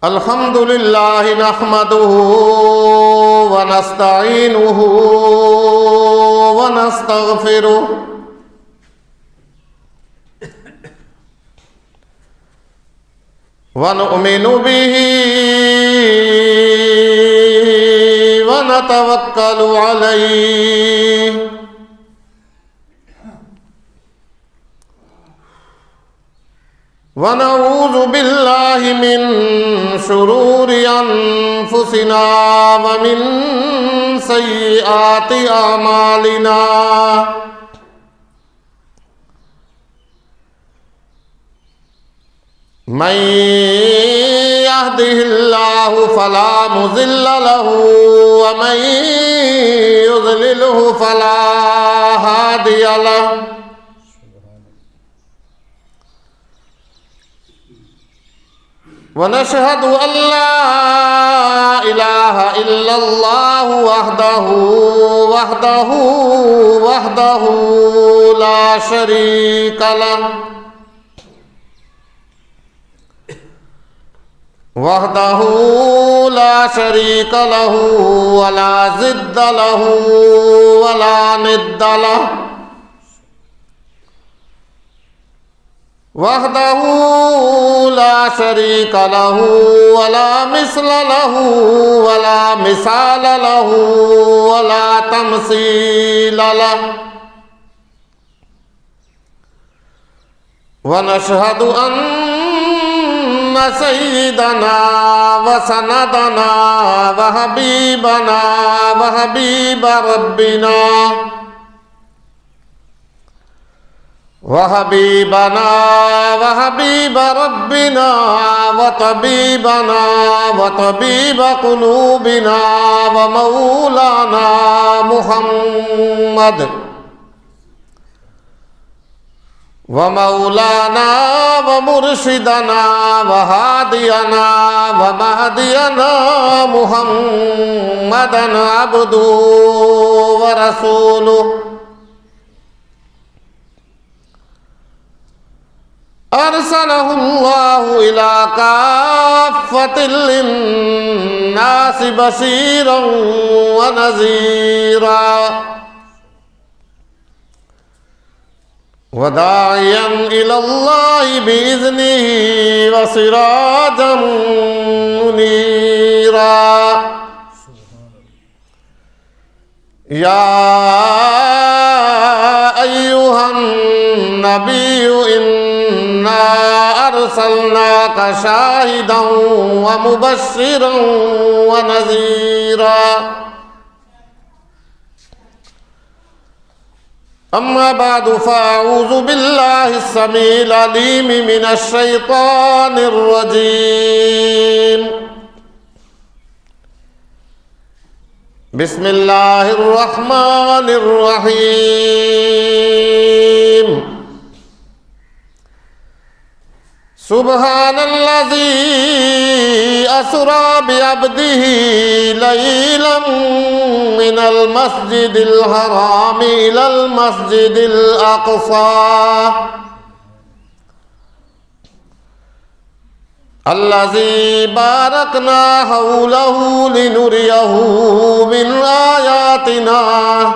الحمد لله نحمده ونستعينه ونستغفره ونؤمن به ونتوكل عليه ونعوذ بالله من شرور أنفسنا ومن سيئات أعمالنا من يهده الله فلا مضل له ومن يضلله فلا هادي له ونشهد أن لا إله إلا الله وحده لا شريك له ولا ضد له ولا ند له وحده لا شريك له ولا مثل له ولا مثال له ولا تمثيل له ونشهد أن سيدنا وسندنا وحبيبنا وحبيب ربنا وطبيب قلوبنا ومولانا محمد ومرشدنا وهادينا ومهدينا محمدا عبده ورسوله أرسله الله إلى كافة للناس بشيرا ونذيرا وداعيا إلى الله بإذنه وسراجا منيرا يا أيها النبي إنا أرسلناك شاهدا ومبشرا ونذيرا أما بعد فأعوذ بالله السميع العليم من الشيطان الرجيم بسم الله الرحمن الرحيم سبحان الذي أسرى بعبده ليلا من المسجد الحرام إلى المسجد الأقصى الذي باركنا حوله لنريه من آياتنا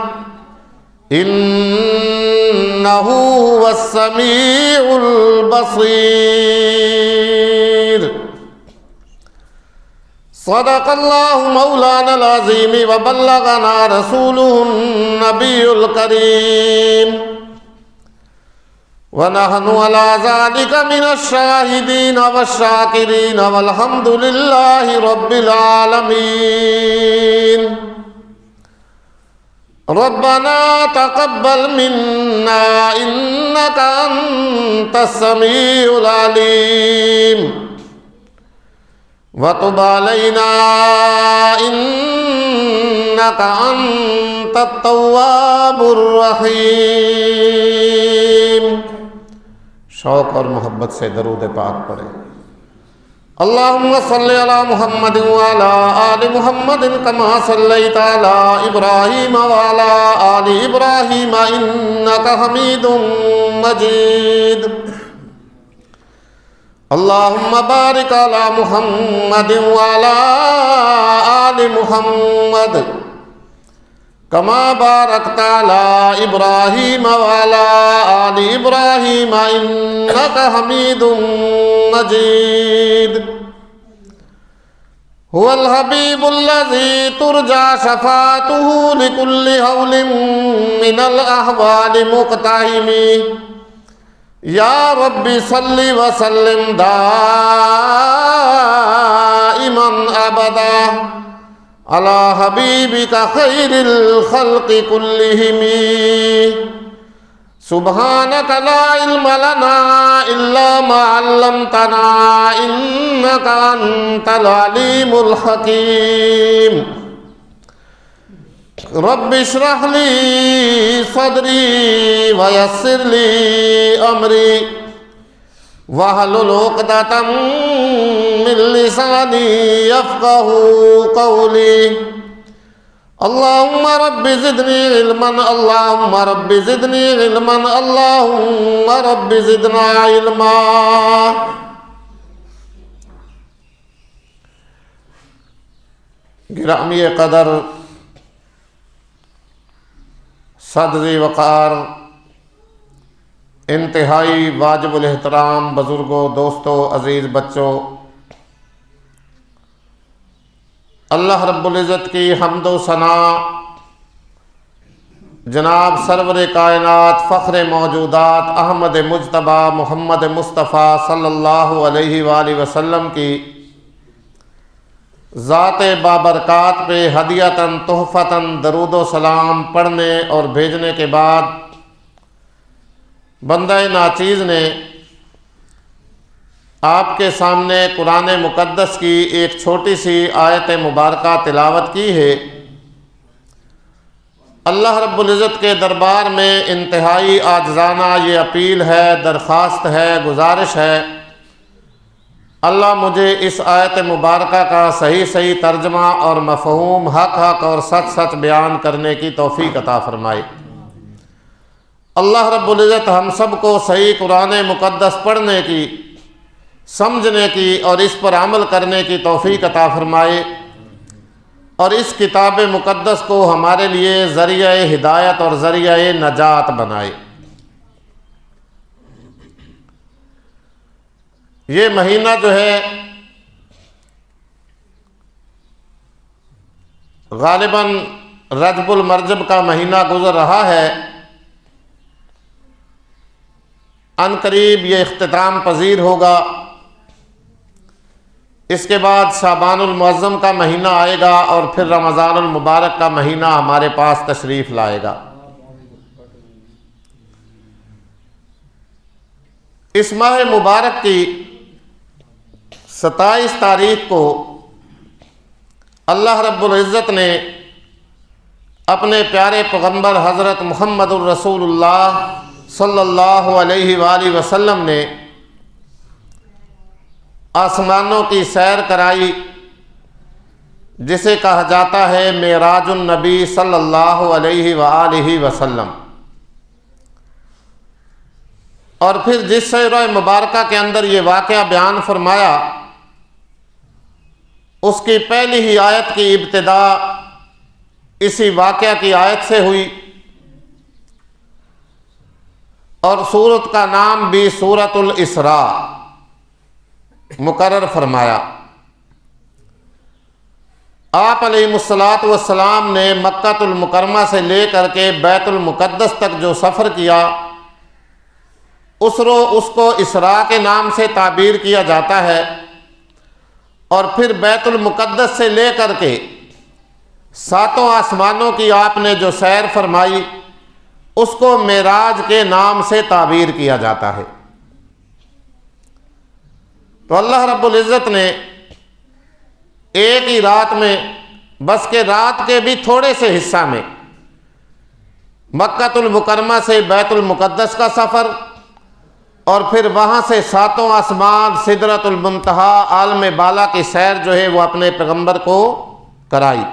إنه هو السميع البصير صدق الله مولانا العظيم وبلغنا رسوله النبي الكريم ونحن على ذلك من الشاهدين والشاكرين والحمد لله رب العالمين ربنا تقبل منا إنك أنت السميع العليم وتب علينا إنك أنت التواب الرحيم۔ شوق اور محبت سے درود پاک پڑھیں۔ اللهم صل على محمد وعلى آل محمد كما صليت على إبراهيم وعلى آل إبراهيم إنك حميد مجيد اللهم بارك على محمد وعلى آل محمد كما باركت على إبراهيم وعلى آل إبراهيم إنك حميد مجيد هو الحبيب الذي ترجى شفاعته لكل هول من الأهوال مقتحم يا رب صل وسلم دائما أبدا على حبيبك خير الخلق كلهم سبحانك لا علم لنا إلا ما علمتنا إنك أنت العليم الحكيم رب اشرح لي صدري ويسر لي أمري واحلل عقدة من لساني يفقهوا قولي اللهم رب زدني علما اللهم رب زدني علما اللهم رب زدنا علما گرامی قدر صدر وقار انتہائی واجب الاحترام بزرگوں، دوستوں، عزیز بچوں، اللہ رب العزت کی حمد و ثنا جناب سرور کائنات فخر موجودات احمد مجتبیٰ محمد مصطفیٰ صلی اللہ علیہ وآلہ وسلم کی ذات بابرکات پہ ہدیۃً تحفۃً درود و سلام پڑھنے اور بھیجنے کے بعد بندہ ناچیز نے آپ کے سامنے قرآن مقدس کی ایک چھوٹی سی آیت مبارکہ تلاوت کی ہے۔ اللہ رب العزت کے دربار میں انتہائی عاجزانہ یہ اپیل ہے، درخواست ہے، گزارش ہے، اللہ مجھے اس آیت مبارکہ کا صحیح ترجمہ اور مفہوم حق اور سچ بیان کرنے کی توفیق عطا فرمائے۔ اللہ رب العزت ہم سب کو صحیح قرآن مقدس پڑھنے کی، سمجھنے کی اور اس پر عمل کرنے کی توفیق عطا فرمائے، اور اس کتاب مقدس کو ہمارے لیے ذریعہ ہدایت اور ذریعہ نجات بنائے۔ یہ مہینہ جو ہے غالباً رجب المرجب کا مہینہ گزر رہا ہے، ان قریب یہ اختتام پذیر ہوگا، اس کے بعد شعبان المعظم کا مہینہ آئے گا اور پھر رمضان المبارک کا مہینہ ہمارے پاس تشریف لائے گا۔ اس ماہ مبارک کی 27 تاریخ کو اللہ رب العزت نے اپنے پیارے پیغمبر حضرت محمد الرسول اللہ صلی اللہ علیہ وآلہ وسلم نے آسمانوں کی سیر کرائی، جسے کہا جاتا ہے معراج النبی صلی اللہ علیہ وآلہ وسلم، اور پھر جس سورہ مبارکہ کے اندر یہ واقعہ بیان فرمایا، اس کی پہلی ہی آیت کی ابتدا اسی واقعہ کی آیت سے ہوئی، اور سورت کا نام بھی سورۃ الاسراء مقرر فرمایا۔ آپ علیہ السلام نے مکہ المکرمہ سے لے کر کے بیت المقدس تک جو سفر کیا، اس کو اسراء کے نام سے تعبیر کیا جاتا ہے، اور پھر بیت المقدس سے لے کر کے 7 آسمانوں کی آپ نے جو سیر فرمائی، اس کو معراج کے نام سے تعبیر کیا جاتا ہے۔ تو اللہ رب العزت نے ایک ہی رات میں، بس کہ رات کے بھی تھوڑے سے حصہ میں، مکہ المکرمہ سے بیت المقدس کا سفر اور پھر وہاں سے ساتوں آسمان سدرۃ المنتہا عالم بالا کی سیر جو ہے وہ اپنے پیغمبر کو کرائی۔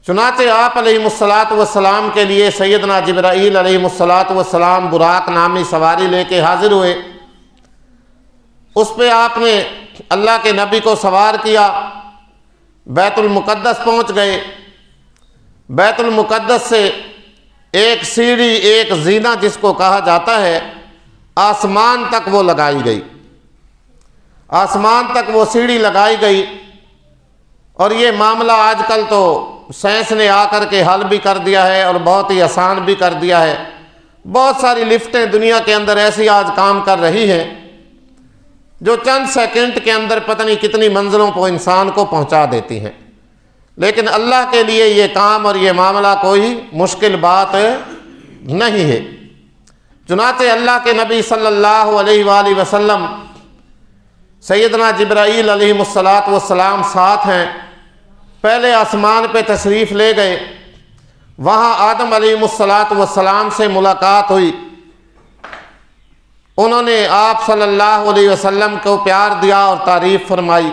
چنانچہ آپ علیہ الصلوۃ والسلام کے لیے سیدنا جبرائیل علیہ الصلوۃ والسلام براق نامی سواری لے کے حاضر ہوئے۔ اس پہ آپ نے اللہ کے نبی کو سوار کیا، بیت المقدس پہنچ گئے۔ بیت المقدس سے ایک سیڑھی، ایک زینہ جس کو کہا جاتا ہے، آسمان تک وہ لگائی گئی، آسمان تک وہ سیڑھی لگائی گئی۔ اور یہ معاملہ آج کل تو سائنس نے آ کر کے حل بھی کر دیا ہے اور بہت ہی آسان بھی کر دیا ہے۔ بہت ساری لفٹیں دنیا کے اندر ایسی آج کام کر رہی ہیں جو چند سیکنڈ کے اندر پتہ نہیں کتنی منزلوں کو انسان کو پہنچا دیتی ہیں، لیکن اللہ کے لیے یہ کام اور یہ معاملہ کوئی مشکل بات نہیں ہے۔ چنانچہ اللہ کے نبی صلی اللہ علیہ وآلہ وسلم سیدنا جبرائیل علیہ الصلوۃ والسلام ساتھ ہیں، پہلے آسمان پہ تشریف لے گئے۔ وہاں آدم علیہ الصلوۃ والسلام سے ملاقات ہوئی، انہوں نے آپ صلی اللہ علیہ وسلم کو پیار دیا اور تعریف فرمائی۔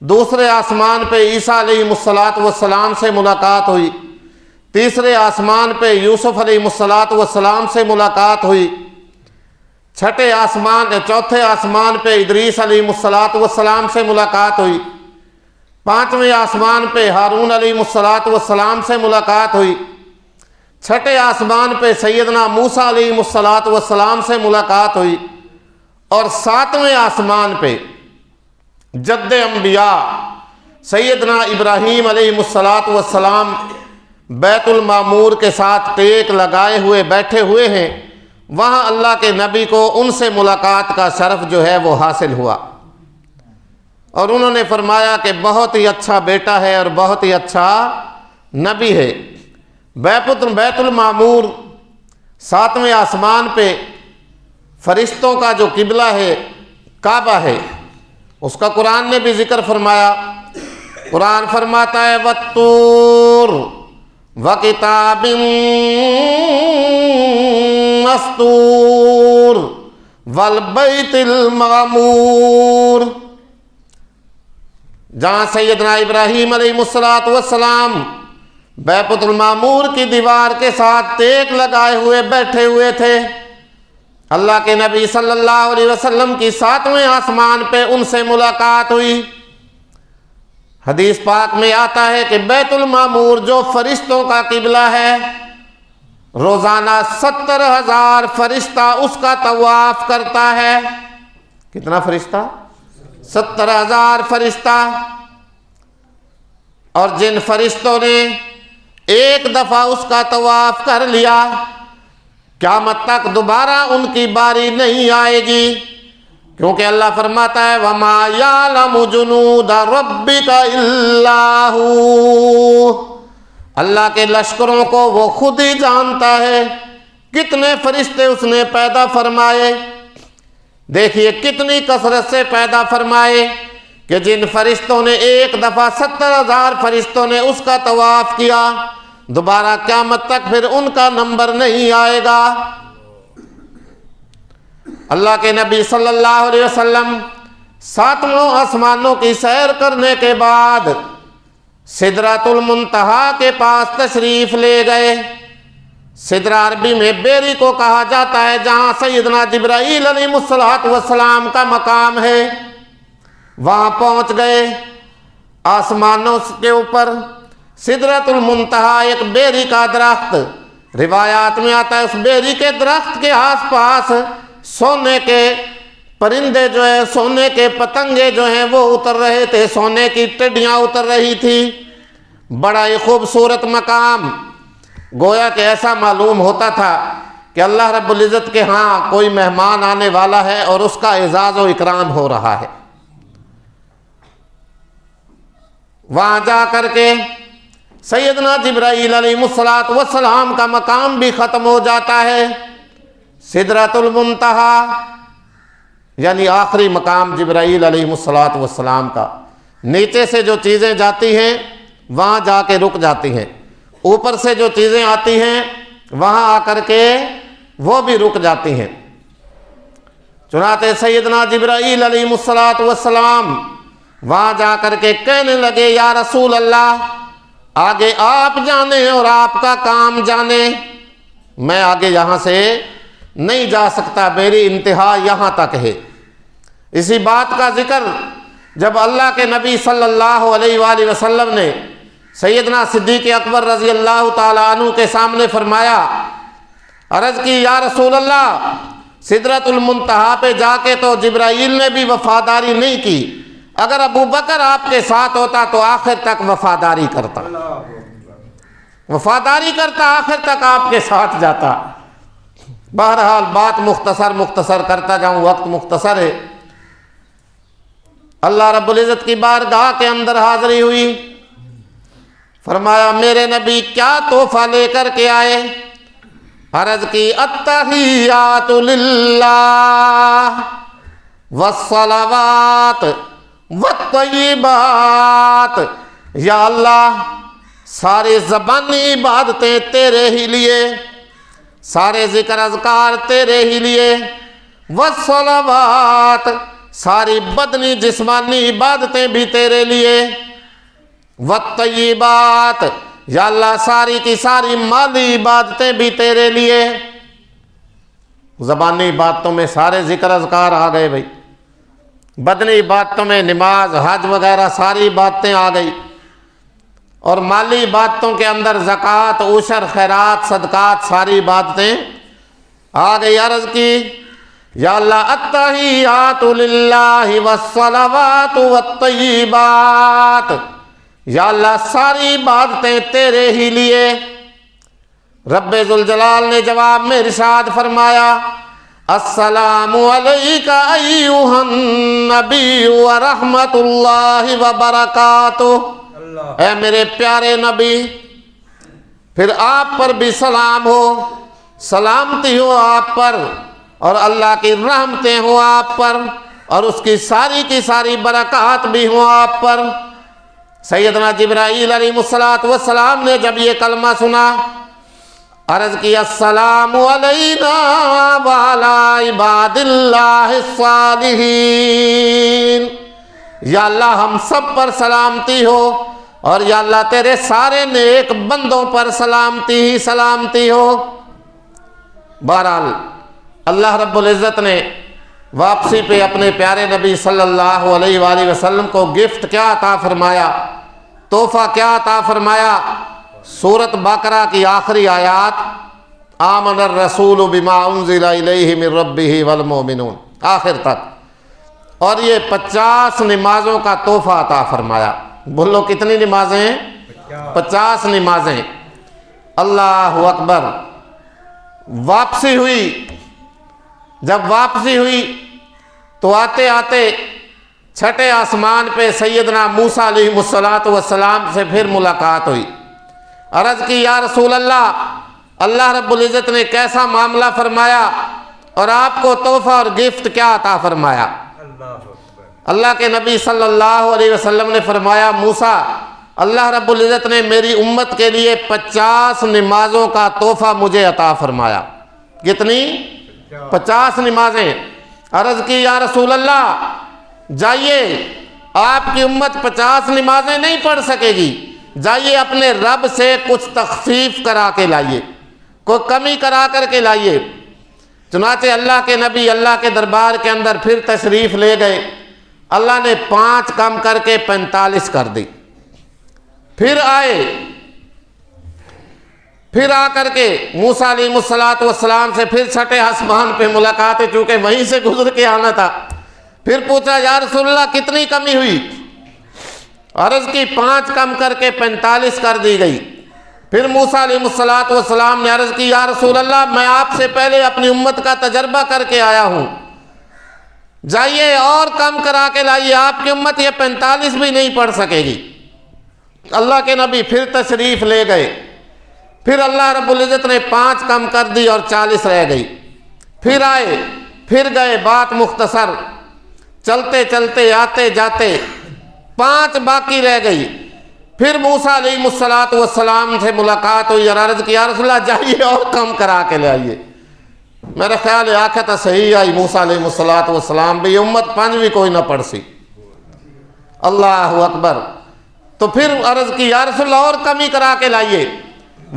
دوسرے آسمان پہ عیسیٰ علیہ الصلوۃ والسلام سے ملاقات ہوئی، تیسرے آسمان پہ یوسف علیہ الصلوۃ والسلام سے ملاقات ہوئی، چوتھے آسمان پہ ادریس علیہ الصلوۃ والسلام سے ملاقات ہوئی، پانچویں آسمان پہ ہارون علیہ الصلوۃ والسلام سے ملاقات ہوئی، چھٹے آسمان پہ سیدنا موسیٰ علیہ الصلوۃ والسلام سے ملاقات ہوئی، اور ساتویں آسمان پہ جد انبیاء سیدنا ابراہیم علیہ الصلوۃ والسلام بیت المعمور کے ساتھ ٹیک لگائے ہوئے بیٹھے ہوئے ہیں۔ وہاں اللہ کے نبی کو ان سے ملاقات کا شرف جو ہے وہ حاصل ہوا، اور انہوں نے فرمایا کہ بہت ہی اچھا بیٹا ہے اور بہت ہی اچھا نبی ہے۔ بیت المعمور ساتویں آسمان پہ فرشتوں کا جو قبلہ ہے کعبہ ہے، اس کا قرآن نے بھی ذکر فرمایا۔ قرآن فرماتا ہے وَالطُّورِ وَكِتَابٍ مَّسْطُورٍ وَالْبَيْتِ الْمَعْمُورِ، جہاں سیدنا ابراہیم علیہ الصلوۃ والسلام بیت المعمور کی دیوار کے ساتھ ٹیک لگائے ہوئے بیٹھے ہوئے تھے، اللہ کے نبی صلی اللہ علیہ وسلم کی ساتویں آسمان پہ ان سے ملاقات ہوئی۔ حدیث پاک میں آتا ہے کہ بیت المعمور جو فرشتوں کا قبلہ ہے، روزانہ 70,000 فرشتہ اس کا طواف کرتا ہے۔ کتنا فرشتہ؟ 70,000 فرشتہ۔ اور جن فرشتوں نے ایک دفعہ اس کا طواف کر لیا، قیامت تک دوبارہ ان کی باری نہیں آئے گی، کیونکہ اللہ فرماتا ہے وَمَا يَعْلَمُ جُنُودَ رَبِّكَ إِلَّا هُوَ، اللہ کے لشکروں کو وہ خود ہی جانتا ہے، کتنے فرشتے اس نے پیدا فرمائے۔ دیکھیے کتنی کثرت سے پیدا فرمائے کہ جن فرشتوں نے ایک دفعہ 70,000 فرشتوں نے اس کا طواف کیا، دوبارہ قیامت تک پھر ان کا نمبر نہیں آئے گا۔ اللہ کے نبی صلی اللہ علیہ وسلم ساتوں آسمانوں کی سیر کرنے کے بعد سدرۃ المنتہا کے پاس تشریف لے گئے۔ سدرہ عربی میں بیری کو کہا جاتا ہے، جہاں سیدنا جبرائیل علیہ الصلوۃ والسلام کا مقام ہے۔ وہاں پہنچ گئے، آسمانوں کے اوپر سدرۃ المنتہا ایک بیری کا درخت، روایات میں آتا ہے اس بیری کے درخت کے آس پاس سونے کے پرندے جو ہیں، سونے کے پتنگے جو ہیں وہ اتر رہے تھے، سونے کی ٹڈیاں اتر رہی تھی۔ بڑا ہی خوبصورت مقام، گویا کہ ایسا معلوم ہوتا تھا کہ اللہ رب العزت کے ہاں کوئی مہمان آنے والا ہے اور اس کا اعزاز و اکرام ہو رہا ہے۔ وہاں جا کر کے سیدنا جبرائیل علیہ الصلوۃ والسلام کا مقام بھی ختم ہو جاتا ہے۔ سدرۃ المنتہا یعنی آخری مقام جبرائیل علیہ الصلوۃ والسلام کا، نیچے سے جو چیزیں جاتی ہیں وہاں جا کے رک جاتی ہیں، اوپر سے جو چیزیں آتی ہیں وہاں آ کر کے وہ بھی رک جاتی ہیں۔ چنانچہ سیدنا جبرائیل علیہ السلام وہاں جا کر کے کہنے لگے یا رسول اللہ آگے آپ جانے اور آپ کا کام جانے، میں آگے یہاں سے نہیں جا سکتا، میری انتہا یہاں تک ہے۔ اسی بات کا ذکر جب اللہ کے نبی صلی اللہ علیہ وآلہ وسلم نے سیدنا صدیق اکبر رضی اللہ تعالیٰ عنہ کے سامنے فرمایا، عرض کی یا رسول اللہ سدرۃ المنتہا پہ جا کے تو جبرائیل نے بھی وفاداری نہیں کی، اگر ابو بکر آپ کے ساتھ ہوتا تو آخر تک وفاداری کرتا، آخر تک آپ کے ساتھ جاتا۔ بہرحال بات مختصر کرتا جاؤں، وقت مختصر ہے۔ اللہ رب العزت کی بارگاہ کے اندر حاضری ہوئی، فرمایا میرے نبی کیا تحفہ لے کر کے آئے؟ عرض کی التحیات للہ والصلوات والطیبات، یا اللہ سارے زبانی عبادتیں تیرے ہی لیے، سارے ذکر اذکار تیرے ہی لیے، والصلوات ساری بدنی جسمانی عبادتیں بھی تیرے لیے، والطیبات یا اللہ ساری کی ساری مالی عبادتیں بھی تیرے لیے۔ زبانی عبادتوں میں سارے ذکر اذکار آ گئے بھائی، بدنی عبادتوں میں نماز حج وغیرہ ساری عبادتیں آ گئی، اور مالی عبادتوں کے اندر زکوٰۃ عشر خیرات صدقات ساری عبادتیں آ گئی۔ عرض کی یا اللہ التحیات للہ والصلوات والطیبات، یا اللہ ساری عبادتیں تیرے ہی لیے۔ رب ذوالجلال نے جواب میں ارشاد فرمایا السلام علیک ایھا النبی ورحمۃ اللہ وبرکاتہ، اے میرے پیارے نبی پھر آپ پر بھی سلام ہو، سلامتی ہو آپ پر، اور اللہ کی رحمتیں ہوں آپ پر، اور اس کی ساری برکات بھی ہوں آپ پر۔ سیدنا جبرائیل علیہ السلام نے جب یہ کلمہ سنا، عرض کی السلام علینا وعلی عباد اللہ الصالحین، یا اللہ ہم سب پر سلامتی ہو، اور یا اللہ تیرے سارے نیک بندوں پر سلامتی ہی سلامتی ہو۔ بہرحال اللہ رب العزت نے واپسی پہ اپنے پیارے نبی صلی اللہ علیہ وآلہ وسلم کو گفٹ کیا عطا فرمایا، تحفہ کیا عطا فرمایا؟ سورۃ بقرہ کی آخری آیات آمن الرسول بما انزل الیہ من ربہ والمؤمنون آخر تک، اور یہ 50 نمازوں کا تحفہ عطا فرمایا۔ بولو کتنی نمازیں ہیں؟ 50 نمازیں۔ اللہ اکبر۔ واپسی ہوئی، جب واپسی ہوئی تو آتے آتے چھٹے آسمان پہ سیدنا موسیٰ علیہ السلام سے پھر ملاقات ہوئی۔ عرض کی یا رسول اللہ، اللہ رب العزت نے کیسا معاملہ فرمایا اور آپ کو تحفہ اور گفٹ کیا عطا فرمایا؟ اللہ کے نبی صلی اللہ علیہ وسلم نے فرمایا موسیٰ، اللہ رب العزت نے میری امت کے لیے 50 نمازوں کا تحفہ مجھے عطا فرمایا۔ کتنی؟ 50 نمازیں۔ عرض کی یا رسول اللہ جائیے، آپ کی امت 50 نمازیں نہیں پڑھ سکے گی، جائیے اپنے رب سے کچھ تخفیف کرا کے لائیے، کوئی کمی کرا کر کے لائیے۔ چنانچہ اللہ کے نبی اللہ کے دربار کے اندر پھر تشریف لے گئے، اللہ نے 5 کم کر کے 45 کر دی۔ پھر آئے، پھر آ کر کے موسیٰ علیہ السلام سے پھر چھٹے آسمان پہ ملاقات ہے، چونکہ وہیں سے گزر کے آنا تھا۔ پھر پوچھا یا رسول اللہ کتنی کمی ہوئی؟ عرض کی 5 کم کر کے 45 کر دی گئی۔ پھر موسیٰ علیہ السلام نے عرض کی یا رسول اللہ میں آپ سے پہلے اپنی امت کا تجربہ کر کے آیا ہوں، جائیے اور کم کرا کے لائیے، آپ کی امت یہ 45 بھی نہیں پڑھ سکے گی۔ اللہ کے نبی پھر تشریف لے گئے، پھر اللہ رب العزت نے 5 کم کر دی اور 40 رہ گئی۔ پھر آئے، پھر گئے، بات مختصر، چلتے چلتے آتے جاتے 5 باقی رہ گئی۔ پھر موسیٰ علیہ السلام سے ملاقات ہوئی اور عرض کی یا رسول اللہ جائیے اور کم کرا کے لے آئیے. میرا خیال ہے آخر تو صحیح آئی موسیٰ علیہ السلام بھی امت پانچ بھی کوئی نہ پڑھ سی. اللہ اکبر. تو پھر عرض کی یا رسول اللہ اور کمی کرا کے لائیے.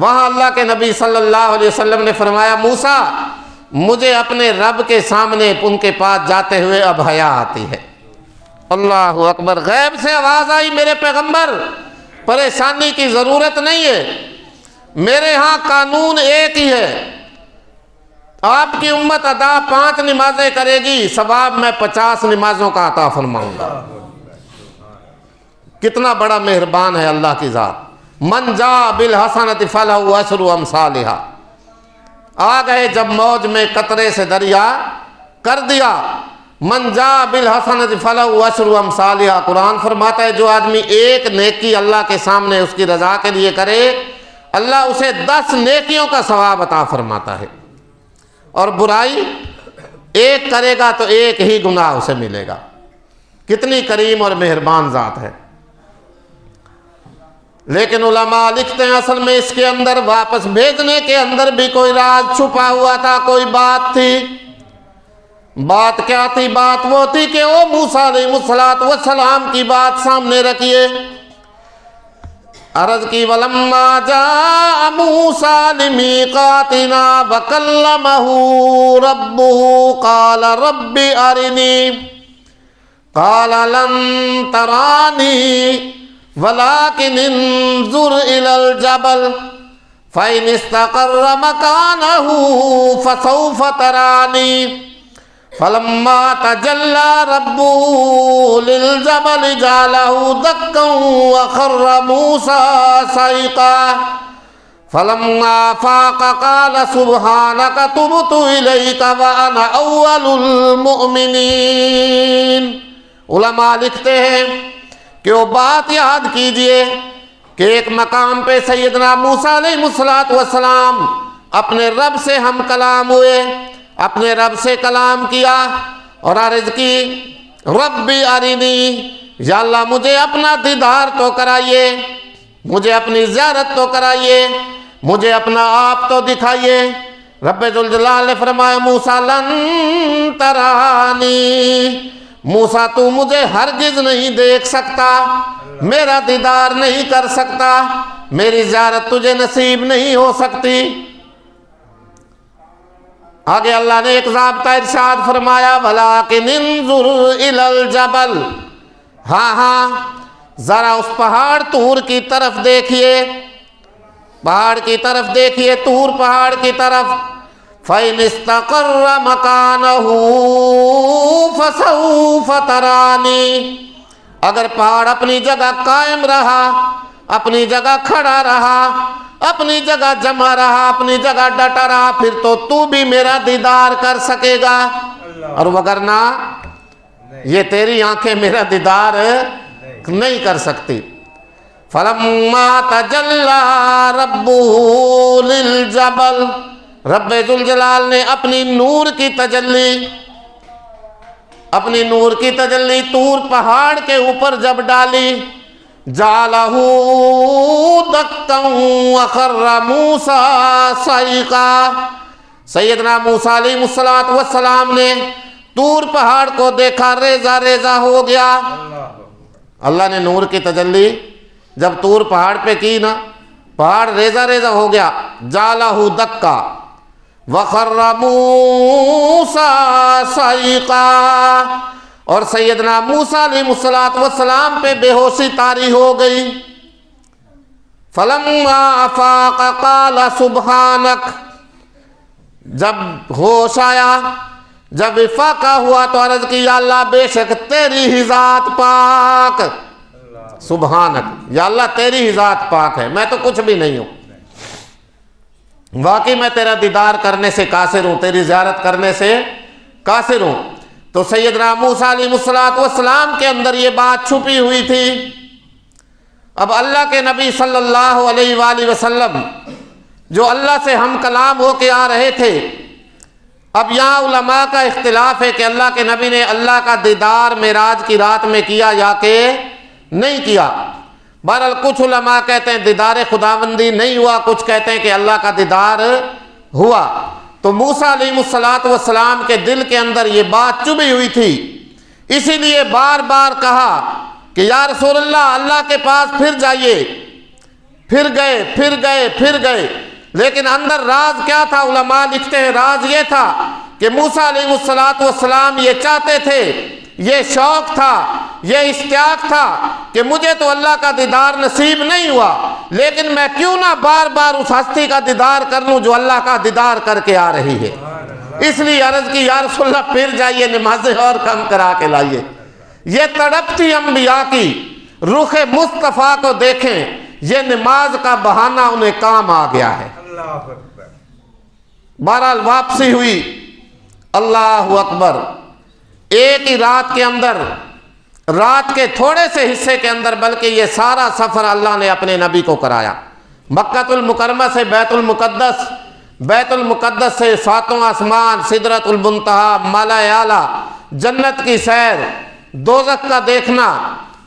وہاں اللہ کے نبی صلی اللہ علیہ وسلم نے فرمایا موسیٰ مجھے اپنے رب کے سامنے ان کے پاس جاتے ہوئے اب حیا آتی ہے. اللہ اکبر. غیب سے آواز آئی میرے پیغمبر پریشانی کی ضرورت نہیں ہے، میرے ہاں قانون ایک ہی ہے، آپ کی امت ادا 5 نمازیں کرے گی، ثواب میں 50 نمازوں کا عطا فرماؤں گا. کتنا بڑا مہربان ہے اللہ کی ذات. من جاء بالحسنۃ فلہ عشر امثالھا. آ گئے جب موج میں قطرے سے دریا کر دیا. من جاء بالحسنۃ فلہ عشر امثالھا. قرآن فرماتا ہے جو آدمی ایک نیکی اللہ کے سامنے اس کی رضا کے لیے کرے اللہ اسے 10 نیکیوں کا ثواب عطا فرماتا ہے، اور برائی ایک کرے گا تو ایک ہی گناہ اسے ملے گا. کتنی کریم اور مہربان ذات ہے. لیکن علماء لکھتے ہیں اصل میں اس کے اندر واپس بھیجنے کے اندر بھی کوئی راز چھپا ہوا تھا، کوئی بات تھی. بات کیا تھی؟ بات وہ تھی کہ او موسیٰ علیہ السلام کی بات سامنے رکھیے. عرض کی وَلَمَّا جَاءَ مُوسَىٰ لِمِيقَاتِنَا وَكَلَّمَهُ رَبُّهُ قَالَ رَبِّ أَرِنِي قَالَ لَن تَرَانِي وَلَكِنِ انظُرْ إِلَى الْجَبَلِ فَإِنِ اسْتَقَرَّ مَكَانَهُ فَسَوْفَ تَرَانِي فَلَمَّا تَجَلَّى رَبُّهُ لِلْجَبَلِ جَعَلَهُ دَكًّا وَخَرَّ مُوسَىٰ صَعِقًا فَلَمَّا أَفَاقَ قَالَ سُبْحَانَكَ تُبْتُ إِلَيْكَ وَأَنَا أَوَّلُ الْمُؤْمِنِينَ. علماء لکھتے ہیں کہ وہ بات یاد کیجئے کہ ایک مقام پہ سیدنا موسیٰ علیہ السلام اپنے رب سے ہم کلام ہوئے، اپنے رب سے کلام کیا اور عرض کی ربی ارینی، یا اللہ مجھے اپنا دیدار تو کرائیے، مجھے اپنی زیارت تو کرائیے، مجھے اپنا آپ تو دکھائیے. رب ذوالجلال نے فرمایا موسیٰ لن ترانی، موسیٰ تو مجھے ہرگز نہیں دیکھ سکتا، میرا دیدار نہیں کر سکتا، میری زیارت تجھے نصیب نہیں ہو سکتی. آگے اللہ نے ایک ضابطہ ارشاد فرمایا وَلَٰكِنِ انظُرْ إِلَى الْجَبَلِ. ہاں ذرا اس پہاڑ طور کی طرف دیکھیے، پہاڑ کی طرف دیکھیے، طور پہاڑ کی طرف. فَإِنِ اسْتَقَرَّ مَكَانَهُ فَسَوْفَ تَرَانِي. اگر پہاڑ اپنی جگہ قائم رہا، اپنی جگہ کھڑا رہا، اپنی جگہ جمع رہا، اپنی جگہ ڈٹا رہا، پھر تو بھی میرا دیدار کر سکے گا، اور وگرنہ یہ تیری آنکھیں میرا دیدار نہیں کر سکتی. فَلَمَّا تَجَلَّى رَبُّهُ لِلْجَبَلِ. رب ذوالجلال نے اپنی نور کی تجلی طور پہاڑ کے اوپر جب ڈالی جَعَلَهُ دَكًّا وَخَرَّ مُوسَىٰ صَعِقًا. سیدنا موسیٰ علیہ السلام نے طور پہاڑ کو دیکھا، ریزہ ریزہ ہو گیا. اللہ نے نور کی تجلی جب طور پہاڑ پہ کی نا، پہاڑ ریزہ ریزہ ہو گیا. جَعَلَهُ دَكًّا وَخَرَّ مُوسَىٰ صَعِقًا. اور سیدنا موسیٰ علیہ السلام پہ بے ہوشی طاری ہو گئی. فَلَمَّا أَفَاقَ قَالَ سُبْحَانَكَ. جب ہوش آیا، جب افاقہ ہوا تو عرض کی یا اللہ بے شک تیری ہی ذات پاک. سبحانک، یا اللہ تیری ہی ذات پاک ہے، میں تو کچھ بھی نہیں ہوں. واقعی میں تیرا دیدار کرنے سے قاصر ہوں، تیری زیارت کرنے سے قاصر ہوں. تو سیدنا موسیٰ علیہ السلام کے اندر یہ بات چھپی ہوئی تھی. اب اللہ کے نبی صلی اللہ علیہ وآلہ وسلم جو اللہ سے ہم کلام ہو کے آ رہے تھے، اب یہاں علماء کا اختلاف ہے کہ اللہ کے نبی نے اللہ کا دیدار معراج کی رات میں کیا یا کہ نہیں کیا. بہرحال کچھ علماء کہتے ہیں دیدار خداوندی نہیں ہوا، کچھ کہتے ہیں کہ اللہ کا دیدار ہوا۔ تو موسیٰ علیہ السلام کے دل کے اندر یہ بات چبھی ہوئی تھی، اسی لیے بار بار کہا کہ یا رسول اللہ، اللہ کے پاس پھر جائیے۔ پھر گئے، لیکن اندر راز کیا تھا؟ علماء لکھتے ہیں راز یہ تھا کہ موسیٰ علیہ السلام یہ چاہتے تھے، یہ شوق تھا، یہ اشتیاق تھا کہ مجھے تو اللہ کا دیدار نصیب نہیں ہوا، لیکن میں کیوں نہ بار بار اس ہستی کا دیدار کر لوں جو اللہ کا دیدار کر کے آ رہی ہے۔ اس لیے عرض کی یا رسول اللہ پھر جائیے، نمازیں اور کم کرا کے لائیے۔ یہ تڑپتی انبیاء کی رخ مصطفیٰ کو دیکھیں، یہ نماز کا بہانہ انہیں کام آ گیا ہے۔ بہرحال واپسی ہوئی، اللہ اکبر، ایک ہی رات کے اندر، رات کے تھوڑے سے حصے کے اندر، بلکہ یہ سارا سفر اللہ نے اپنے نبی کو کرایا۔ مکہ المکرمہ سے بیت المقدس سے ساتوں آسمان، سدرۃ المنتہا، مالا اعلیٰ، جنت کی سیر، دوزخ کا دیکھنا،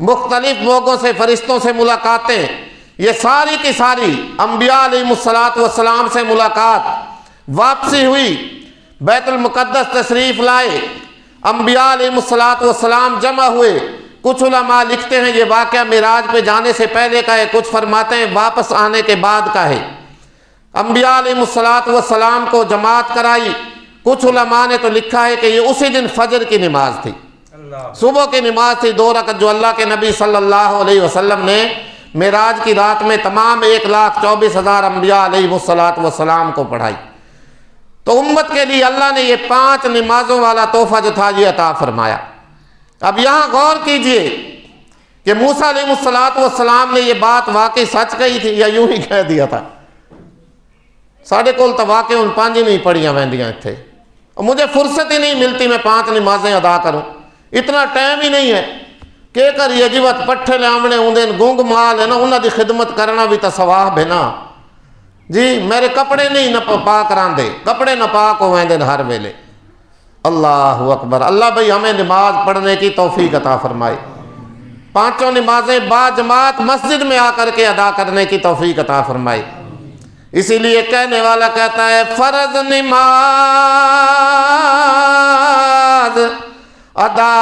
مختلف لوگوں سے، فرشتوں سے ملاقاتیں، یہ ساری کی ساری انبیاء علیہ السلام سے ملاقات۔ واپسی ہوئی، بیت المقدس تشریف لائے، انبیاء علیہ السلام جمع ہوئے۔ کچھ علماء لکھتے ہیں یہ واقعہ معراج پہ جانے سے پہلے کا ہے، کچھ فرماتے ہیں واپس آنے کے بعد کا ہے۔ انبیاء علیہ السلام کو جماعت کرائی۔ کچھ علماء نے تو لکھا ہے کہ یہ اسی دن فجر کی نماز تھی، صبح کی نماز تھی 2 رکعت، جو اللہ کے نبی صلی اللہ علیہ وسلم نے معراج کی رات میں تمام 1,24,000 انبیاء علیہ السلام کو پڑھائی۔ تو امت کے لیے اللہ نے یہ 5 نمازوں والا تحفہ جو تھا یہ عطا فرمایا۔ اب یہاں غور کیجئے کہ موسیٰ علیہ السلام نے یہ بات واقعی سچ کہی تھی یا یوں ہی کہہ دیا تھا؟ ساڑھے کول تو واقعی ان 5 نہیں پڑھیاں ویندیاں تھے، اور مجھے فرصت ہی نہیں ملتی میں 5 نمازیں ادا کروں، اتنا ٹائم ہی نہیں ہے کہ کریے جی وقت پٹھے لے آمنے ہوندے گونگ مال ہے نا، انہاں دی خدمت کرنا بھی تا ثواب ہے نا جی۔ میرے کپڑے نہیں نہ پاک راندے، کپڑے نہ پاک ہو ویندے ہر ویلے۔ اللہ اکبر، اللہ بھائی ہمیں نماز پڑھنے کی توفیق عطا فرمائے، 5 نمازیں با جماعت مسجد میں آ کر کے ادا کرنے کی توفیق عطا فرمائے۔ اسی لیے کہنے والا کہتا ہے فرض نماز ادا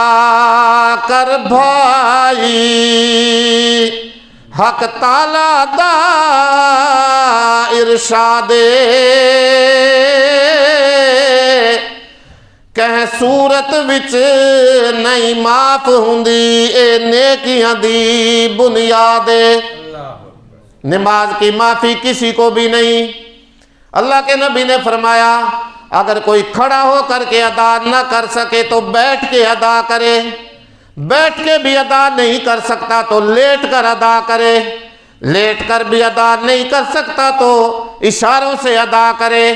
کر بھائی، حق تعالیٰ دا ارشاد کہیں صورت وچ نہیں معاف ہوندی اے نیکیاں دی بنیاد۔ نماز کی معافی کسی کو بھی نہیں۔ اللہ کے نبی نے فرمایا اگر کوئی کھڑا ہو کر کے ادا نہ کر سکے تو بیٹھ کے ادا کرے، بیٹھ کے بھی ادا نہیں کر سکتا تو لیٹ کر ادا کرے، لیٹ کر بھی ادا نہیں کر سکتا تو اشاروں سے ادا کرے۔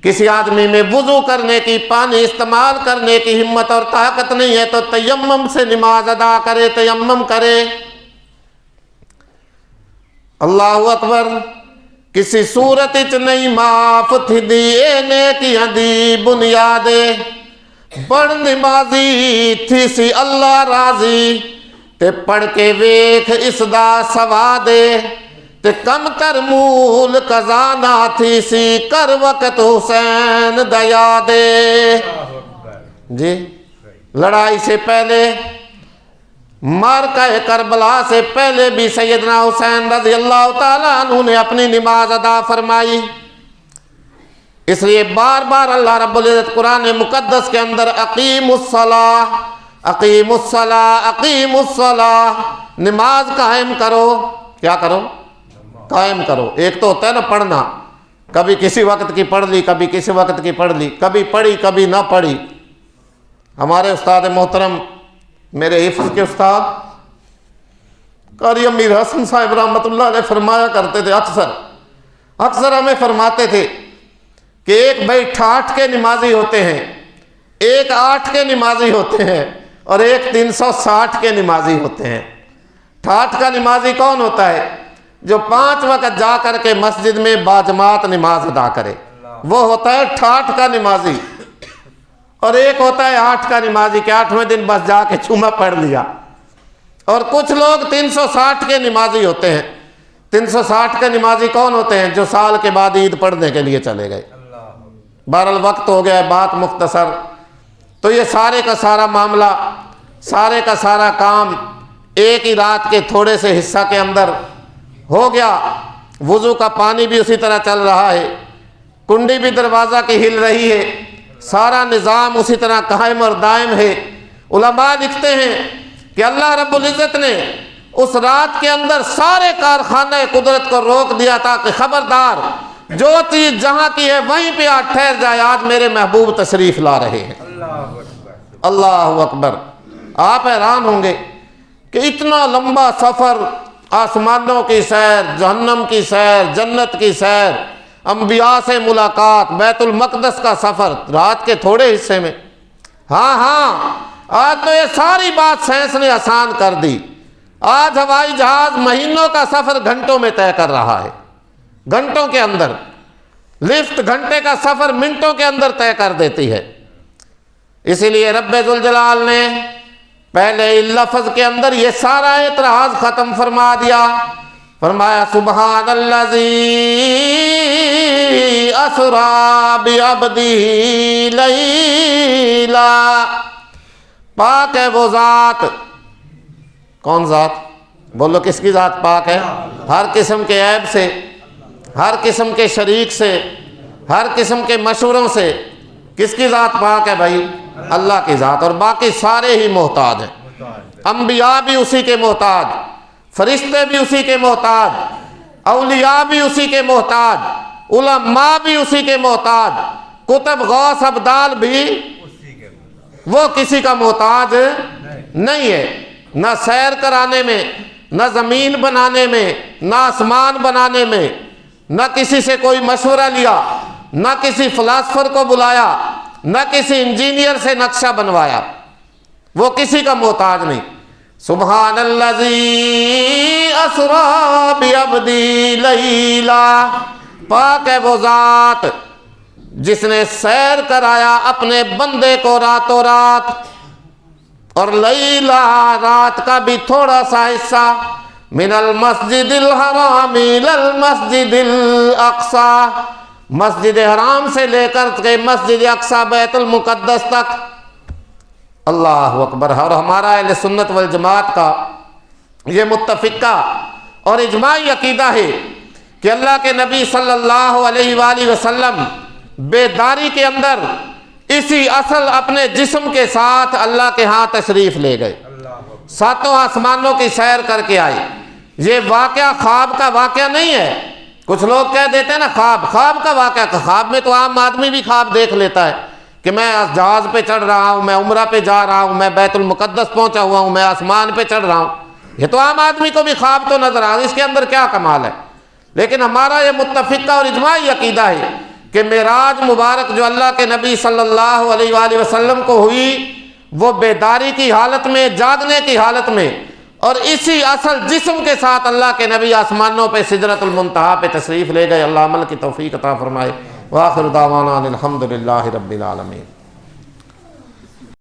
کسی آدمی میں وضو کرنے کی، پانی استعمال کرنے کی ہمت اور طاقت نہیں ہے تو تیمم سے نماز ادا کرے، تیمم کرے۔ اللہ اکبر، کسی صورت چ نہیں معاف تھی دی اے نیکیاں دی بنیاد، بڑ نمازی تھی سی اللہ راضی، تے پڑھ کے ویکھ اس دا سواد، تے کم تر مول قضا تھی سی کر وقت حسین دیا دے۔ جی لڑائی سے پہلے، مارکہ کربلا سے پہلے بھی سیدنا حسین رضی اللہ تعالیٰ عنہ نے اپنی نماز ادا فرمائی۔ اس لیے بار بار اللہ رب العزت قرآن مقدس کے اندر اقیم الصلاۃ، اقیم الصلاۃ، اقیم الصلاۃ، نماز قائم کرو۔ کیا کرو؟ قائم کرو۔ ایک تو ہوتا ہے نا پڑھنا، کبھی کسی وقت کی پڑھ لی، کبھی کسی وقت کی پڑھ لی، کبھی پڑھی کبھی نہ پڑھی۔ ہمارے استاد محترم، میرے حفظ کے استاد قاری امیر حسن صاحب رحمۃ اللہ علیہ فرمایا کرتے تھے، اکثر ہمیں فرماتے تھے کہ ایک بھائی 68 کے نمازی ہوتے ہیں، ایک 8 کے نمازی ہوتے ہیں، اور ایک 360 کے نمازی ہوتے ہیں۔ 68 کا نمازی کون ہوتا ہے؟ جو 5 وقت جا کر کے مسجد میں باجماعت نماز ادا کرے، وہ ہوتا ہے 68 کا نمازی۔ اور ایک ہوتا ہے 8 کا نمازی کہ 8ویں دن بس جا کے جمعہ پڑھ لیا۔ اور کچھ لوگ 360 کے نمازی ہوتے ہیں۔ 360 کے نمازی کون ہوتے ہیں؟ جو سال کے بعد عید پڑھنے کے لیے چلے گئے۔ بہرحال وقت ہو گیا ہے، بات مختصر۔ تو یہ سارے کا سارا معاملہ، سارے کا سارا کام ایک ہی رات کے تھوڑے سے حصہ کے اندر ہو گیا۔ وضو کا پانی بھی اسی طرح چل رہا ہے، کنڈی بھی دروازہ کی ہل رہی ہے، سارا نظام اسی طرح قائم اور دائم ہے۔ علماء لکھتے ہیں کہ اللہ رب العزت نے اس رات کے اندر سارے کارخانہ قدرت کو روک دیا تھا کہ خبردار، جو چیز جہاں کی ہے وہیں پہ آج ٹھہر جائے، آج میرے محبوب تشریف لا رہے ہیں۔ اللہ اکبر۔ آپ حیران ہوں گے کہ اتنا لمبا سفر، آسمانوں کی سیر، جہنم کی سیر، جنت کی سیر، انبیاء سے ملاقات، بیت المقدس کا سفر رات کے تھوڑے حصے میں۔ ہاں آج تو یہ ساری بات سائنس نے آسان کر دی۔ آج ہوائی جہاز مہینوں کا سفر گھنٹوں میں طے کر رہا ہے، گھنٹوں کے اندر۔ لفٹ گھنٹے کا سفر منٹوں کے اندر طے کر دیتی ہے۔ اسی لیے رب ذوالجلال نے پہلے لفظ کے اندر یہ سارا اعتراض ختم فرما دیا۔ فرمایا سبحان الذی اسری بعبدہ لیلا، پاک ہے وہ ذات۔ کون ذات؟ بولو کس کی ذات پاک ہے؟ ہر قسم کے عیب سے، ہر قسم کے شریک سے، ہر قسم کے مشوروں سے۔ کس کی ذات پاک ہے بھائی؟ اللہ کی ذات۔ اور باقی سارے ہی محتاج ہیں۔ انبیاء بھی اسی کے محتاج، فرشتے بھی اسی کے محتاج، اولیاء بھی اسی کے محتاج، علماء بھی اسی کے محتاج، کتب غوث ابدال بھی وہ کسی کا محتاج نہیں ہے۔ نہ سیر کرانے میں، نہ زمین بنانے میں، نہ آسمان بنانے میں، نہ کسی سے کوئی مشورہ لیا، نہ کسی فلاسفر کو بلایا، نہ کسی انجینئر سے نقشہ بنوایا، وہ کسی کا محتاج نہیں۔ سبحان الذی اسری بعبدہ لیلا، پاک ہے وہ ذات جس نے سیر کرایا اپنے بندے کو راتوں رات۔ اور لیلا، رات کا بھی تھوڑا سا حصہ، من المسجد الحرام الی المسجد الاقصی، مسجد حرام سے لے کر کے مسجد اقصی بیت المقدس تک۔ اللہ اکبر۔ اور ہمارا اہل سنت والجماعت کا یہ متفقہ اور اجماعی عقیدہ ہے کہ اللہ کے نبی صلی اللہ علیہ وآلہ وسلم بیداری کے اندر اسی اصل اپنے جسم کے ساتھ اللہ کے ہاں تشریف لے گئے، ساتوں آسمانوں کی سیر کر کے آئے۔ یہ واقعہ خواب کا واقعہ نہیں ہے۔ کچھ لوگ کہہ دیتے ہیں نا خواب کا واقعہ۔ خواب میں تو عام آدمی بھی خواب دیکھ لیتا ہے کہ میں جہاز پہ چڑھ رہا ہوں، میں عمرہ پہ جا رہا ہوں، میں بیت المقدس پہنچا ہوا ہوں، میں آسمان پہ چڑھ رہا ہوں۔ یہ تو عام آدمی کو بھی خواب تو نظر آ رہا ہے، اس کے اندر کیا کمال ہے؟ لیکن ہمارا یہ متفقہ اور اجماعی عقیدہ ہے کہ معراج مبارک جو اللہ کے نبی صلی اللہ علیہ وآلہ وسلم کو ہوئی، وہ بیداری کی حالت میں، جاگنے کی حالت میں، اور اسی اصل جسم کے ساتھ اللہ کے نبی آسمانوں پہ سدرۃ المنتہا پہ تشریف لے گئے۔ اللہ عمل کی توفیق عطا فرمائے۔ وآخر دعوانا الحمد للہ رب العالمین۔